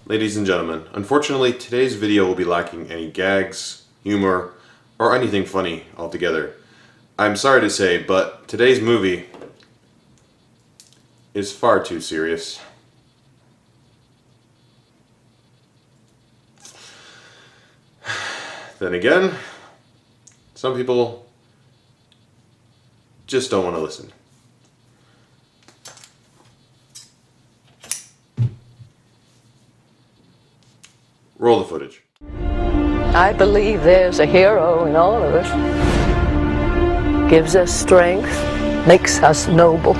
Ladies and gentlemen, unfortunately today's video will be lacking any gags, humor, or anything funny altogether. I'm sorry to say, but today's movie is far too serious. Then again, some people just don't want to listen. Roll the footage. I believe there's a hero in all of us. Gives us strength, makes us noble.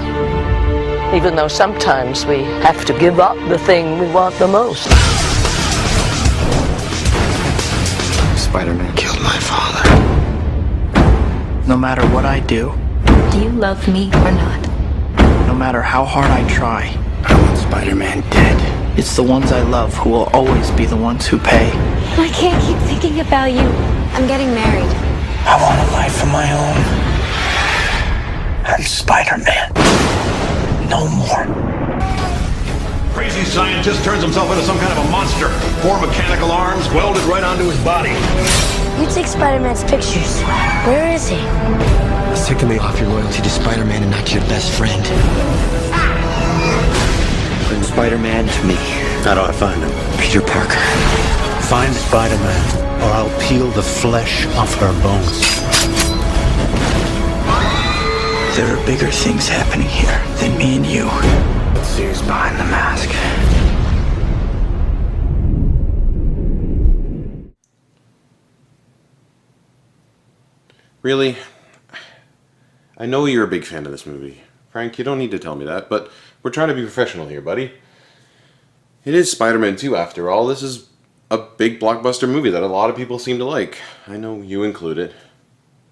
Even though sometimes we have to give up the thing we want the most. Spider-Man killed my father. No matter what I do, you love me or not? no matter how hard I try, I want Spider-Man dead. it's the ones I love who will always be the ones who pay. I can't keep thinking about you. I'm getting married. I want a life of my own. And Spider-Man. No more. Crazy scientist turns himself into some kind of a monster. 4 mechanical arms welded right onto his body. You take Spider-Man's pictures. Where is he? It's taking me off your loyalty to Spider-Man and not your best friend. Bring Spider-Man to me. How do I find him? Peter Parker. Find Spider-Man, or I'll peel the flesh off her bones. There are bigger things happening here than me and you. Let's see who's behind the mask. Really? I know you're a big fan of this movie. Frank, you don't need to tell me that, but we're trying to be professional here, buddy. It is Spider-Man 2 after all. This is a big blockbuster movie that a lot of people seem to like. I know you included.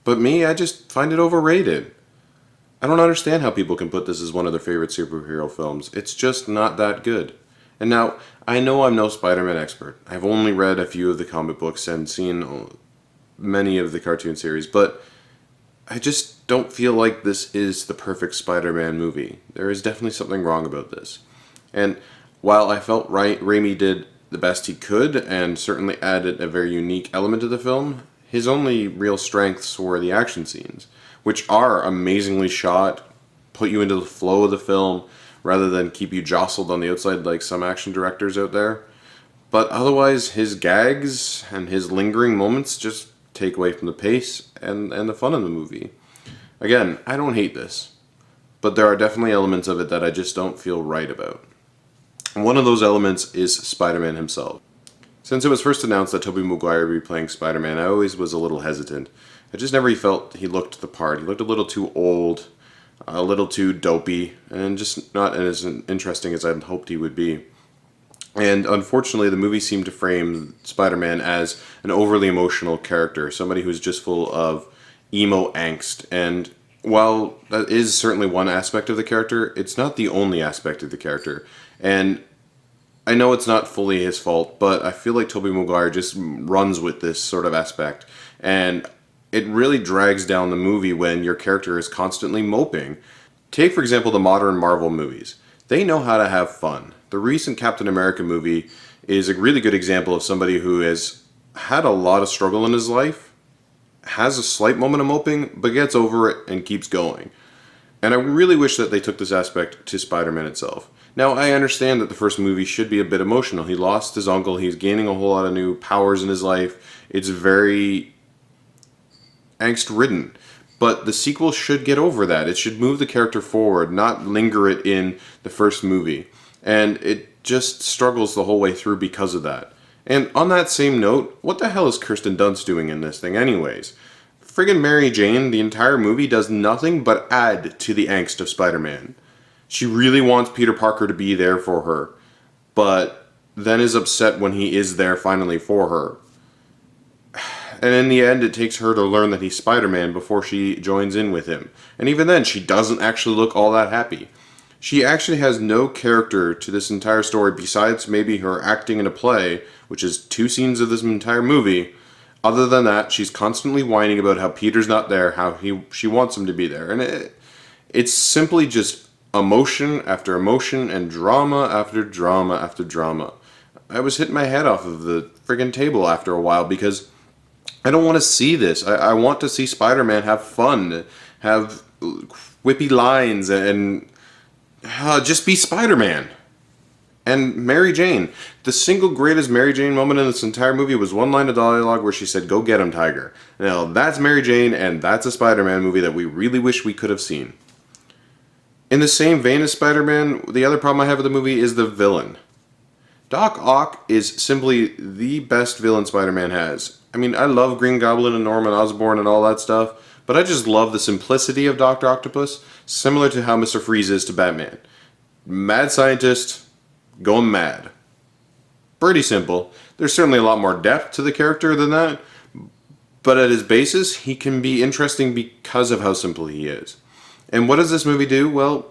But me, I just find it overrated. I don't understand how people can put this as one of their favorite superhero films. It's just not that good. And now, I know I'm no Spider-Man expert. I've only read a few of the comic books and seen many of the cartoon series, but I just don't feel like this is the perfect Spider-Man movie. There is definitely something wrong about this. And while I felt Raimi did the best he could and certainly added a very unique element to the film, his only real strengths were the action scenes, which are amazingly shot, put you into the flow of the film, rather than keep you jostled on the outside like some action directors out there. But otherwise, his gags and his lingering moments just take away from the pace and the fun of the movie. Again, I don't hate this, but there are definitely elements of it that I just don't feel right about. One of those elements is Spider-Man himself. Since it was first announced that Tobey Maguire would be playing Spider-Man, I always was a little hesitant. I just never felt he looked the part. He looked a little too old, a little too dopey, and just not as interesting as I'd hoped he would be. And unfortunately, the movie seemed to frame Spider-Man as an overly emotional character, somebody who's just full of emo angst. And while that is certainly one aspect of the character, it's not the only aspect of the character. And I know it's not fully his fault, but I feel like Tobey Maguire just runs with this sort of aspect. And it really drags down the movie when your character is constantly moping. Take, for example, the modern Marvel movies. They know how to have fun. The recent Captain America movie is a really good example of somebody who has had a lot of struggle in his life, has a slight moment of moping, but gets over it and keeps going. And I really wish that they took this aspect to Spider-Man itself. Now, I understand that the first movie should be a bit emotional. He lost his uncle, he's gaining a whole lot of new powers in his life. It's very angst-ridden. But the sequel should get over that. It should move the character forward, not linger it in the first movie. And it just struggles the whole way through because of that. And on that same note, what the hell is Kirsten Dunst doing in this thing anyways? Friggin' Mary Jane, the entire movie, does nothing but add to the angst of Spider-Man. She really wants Peter Parker to be there for her, but then is upset when he is there finally for her. And in the end, it takes her to learn that he's Spider-Man before she joins in with him. And even then, she doesn't actually look all that happy. She actually has no character to this entire story besides maybe her acting in a play, which is 2 scenes of this entire movie. Other than that, she's constantly whining about how Peter's not there, how she wants him to be there. And it's simply just emotion after emotion and drama after drama after drama. I was hitting my head off of the friggin' table after a while because I don't want to see this. I want to see Spider-Man have fun, have quippy lines, and just be Spider-Man. And Mary Jane. The single greatest Mary Jane moment in this entire movie was one line of dialogue where she said, "Go get him, Tiger." Now, that's Mary Jane, and that's a Spider-Man movie that we really wish we could have seen. In the same vein as Spider-Man, the other problem I have with the movie is the villain. Doc Ock is simply the best villain Spider-Man has. I mean, I love Green Goblin and Norman Osborn and all that stuff, but I just love the simplicity of Dr. Octopus, similar to how Mr. Freeze is to Batman. Mad scientist, going mad. Pretty simple. There's certainly a lot more depth to the character than that, but at his basis, he can be interesting because of how simple he is. And what does this movie do? Well,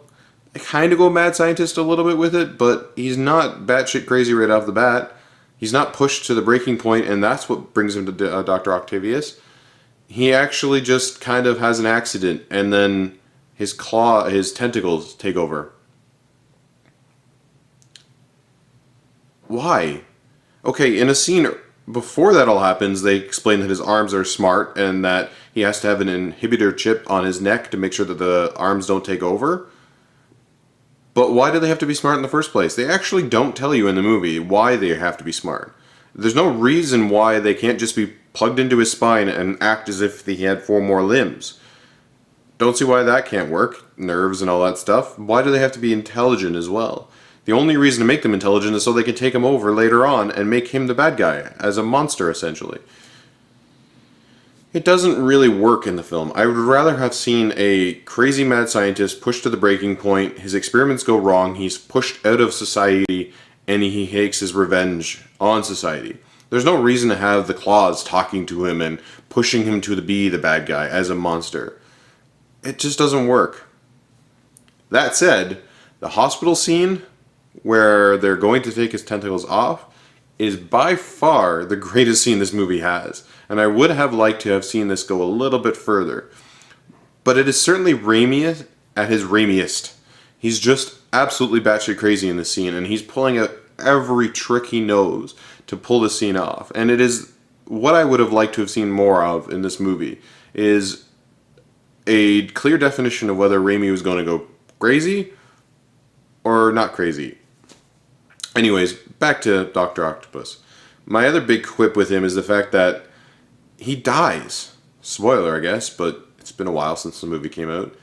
I kind of go mad scientist a little bit with it, but he's not batshit crazy right off the bat. He's not pushed to the breaking point, and that's what brings him to Dr. Octavius. He actually just kind of has an accident, and then his tentacles take over. Why? Okay, in a scene before that all happens, they explain that his arms are smart and that he has to have an inhibitor chip on his neck to make sure that the arms don't take over. But why do they have to be smart in the first place? They actually don't tell you in the movie why they have to be smart. There's no reason why they can't just be plugged into his spine and act as if he had 4 more limbs. Don't see why that can't work. Nerves and all that stuff. Why do they have to be intelligent as well? The only reason to make them intelligent is so they can take him over later on and make him the bad guy, as a monster essentially. It doesn't really work in the film. I would rather have seen a crazy mad scientist pushed to the breaking point, his experiments go wrong, he's pushed out of society, and he takes his revenge on society. There's no reason to have the Claws talking to him and pushing him to be the bad guy as a monster. It just doesn't work. That said, the hospital scene where they're going to take his tentacles off is by far the greatest scene this movie has. And I would have liked to have seen this go a little bit further. But it is certainly Raimi at his Raimiest. He's just absolutely batshit crazy in this scene, and he's pulling out every trick he knows to pull the scene off. And it is what I would have liked to have seen more of in this movie, is a clear definition of whether Raimi was going to go crazy or not crazy. Anyways, back to Dr. Octopus. My other big quip with him is the fact that he dies. Spoiler, I guess, but it's been a while since the movie came out.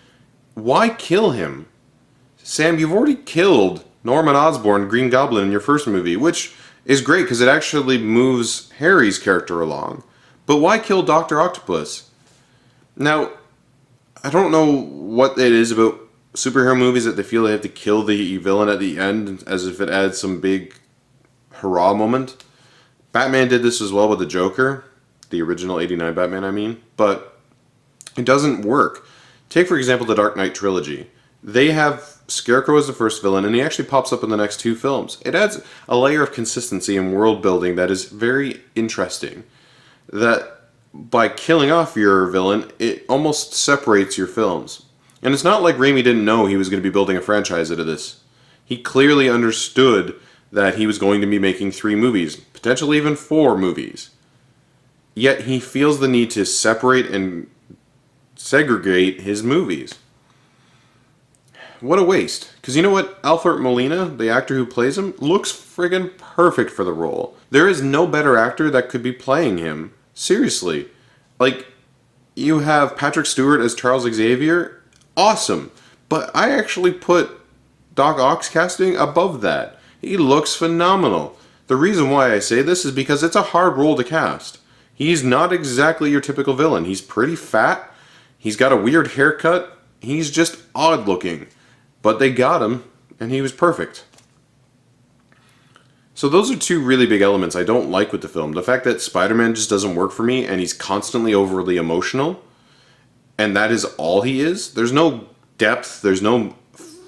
Why kill him? Sam, you've already killed Norman Osborn, Green Goblin, in your first movie, which is great because it actually moves Harry's character along. But why kill Dr. Octopus? Now, I don't know what it is about superhero movies that they feel they have to kill the villain at the end as if it adds some big hurrah moment. Batman did this as well with the Joker, the original 89 Batman I mean, but it doesn't work. Take for example the Dark Knight trilogy. They have Scarecrow as the first villain, and he actually pops up in the next 2 films. It adds a layer of consistency and world building that is very interesting. That by killing off your villain, it almost separates your films. And it's not like Raimi didn't know he was going to be building a franchise out of this. He clearly understood that he was going to be making 3 movies, potentially even 4 movies. Yet he feels the need to separate and segregate his movies. What a waste. Because you know what? Alfred Molina, the actor who plays him, looks friggin' perfect for the role. There is no better actor that could be playing him. Seriously. Like, you have Patrick Stewart as Charles Xavier. Awesome. But I actually put Doc Ock's casting above that. He looks phenomenal. The reason why I say this is because it's a hard role to cast. He's not exactly your typical villain. He's pretty fat. He's got a weird haircut. He's just odd looking. But they got him, and he was perfect. So those are 2 really big elements I don't like with the film. The fact that Spider-Man just doesn't work for me, and he's constantly overly emotional. And that is all he is. There's no depth. There's no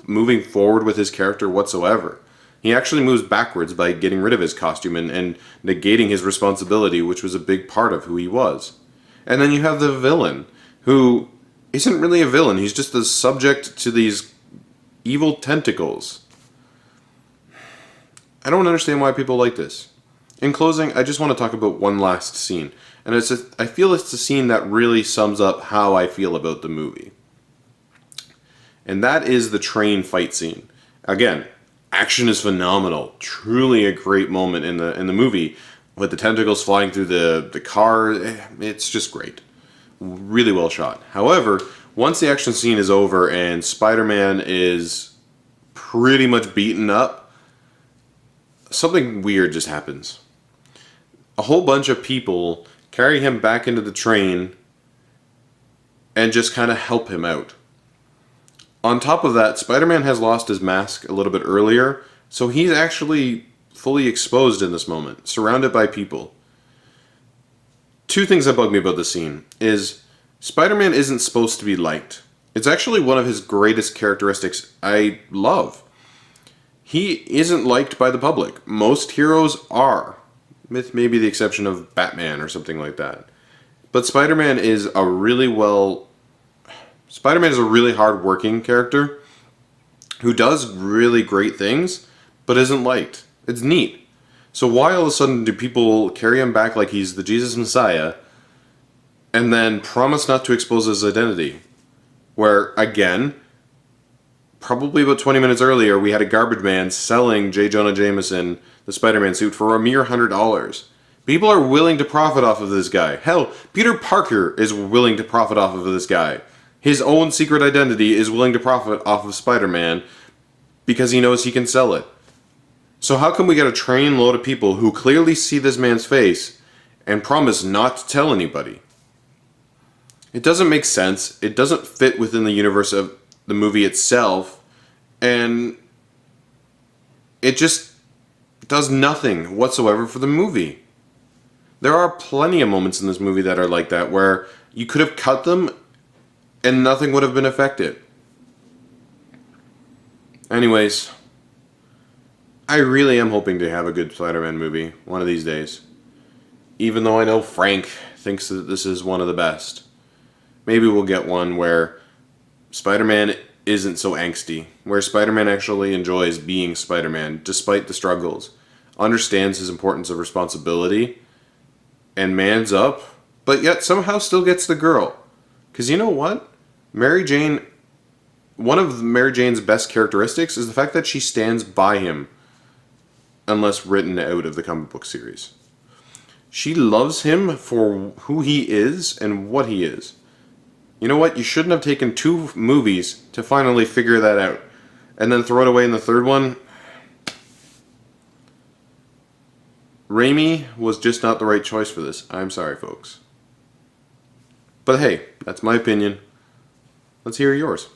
moving forward with his character whatsoever. He actually moves backwards by getting rid of his costume and negating his responsibility, which was a big part of who he was. And then you have the villain, who isn't really a villain. He's just the subject to these evil tentacles. I don't understand why people like this. In closing, I just want to talk about one last scene. And I feel it's a scene that really sums up how I feel about the movie. And that is the train fight scene. Again, action is phenomenal. Truly a great moment in the movie. With the tentacles flying through the car, it's just great. Really well shot. However, once the action scene is over and Spider-Man is pretty much beaten up, something weird just happens. A whole bunch of people carry him back into the train and just kind of help him out. On top of that, Spider-Man has lost his mask a little bit earlier, so he's actually fully exposed in this moment, surrounded by people. Two things that bug me about this scene is Spider-Man isn't supposed to be liked. It's actually one of his greatest characteristics I love. He isn't liked by the public. Most heroes are, with maybe the exception of Batman or something like that. But Spider-Man is a really hard-working character who does really great things, but isn't liked. It's neat. So why all of a sudden do people carry him back like he's the Jesus Messiah and then promise not to expose his identity? Where, again, probably about 20 minutes earlier, we had a garbage man selling J. Jonah Jameson the Spider-Man suit for a mere $100. People are willing to profit off of this guy. Hell, Peter Parker is willing to profit off of this guy. His own secret identity is willing to profit off of Spider-Man because he knows he can sell it. So how come we get a train load of people who clearly see this man's face and promise not to tell anybody? It doesn't make sense. It doesn't fit within the universe of the movie itself. And it just does nothing whatsoever for the movie. There are plenty of moments in this movie that are like that, where you could have cut them and nothing would have been affected. Anyways, I really am hoping to have a good Spider-Man movie one of these days. Even though I know Frank thinks that this is one of the best. Maybe we'll get one where Spider-Man isn't so angsty, where Spider-Man actually enjoys being Spider-Man despite the struggles, understands his importance of responsibility, and mans up, but yet somehow still gets the girl. Because you know what? Mary Jane, one of Mary Jane's best characteristics is the fact that she stands by him, unless written out of the comic book series. She loves him for who he is and what he is. You know what? You shouldn't have taken 2 movies to finally figure that out, and then throw it away in the third one. Raimi was just not the right choice for this. I'm sorry, folks. But hey, that's my opinion. Let's hear yours.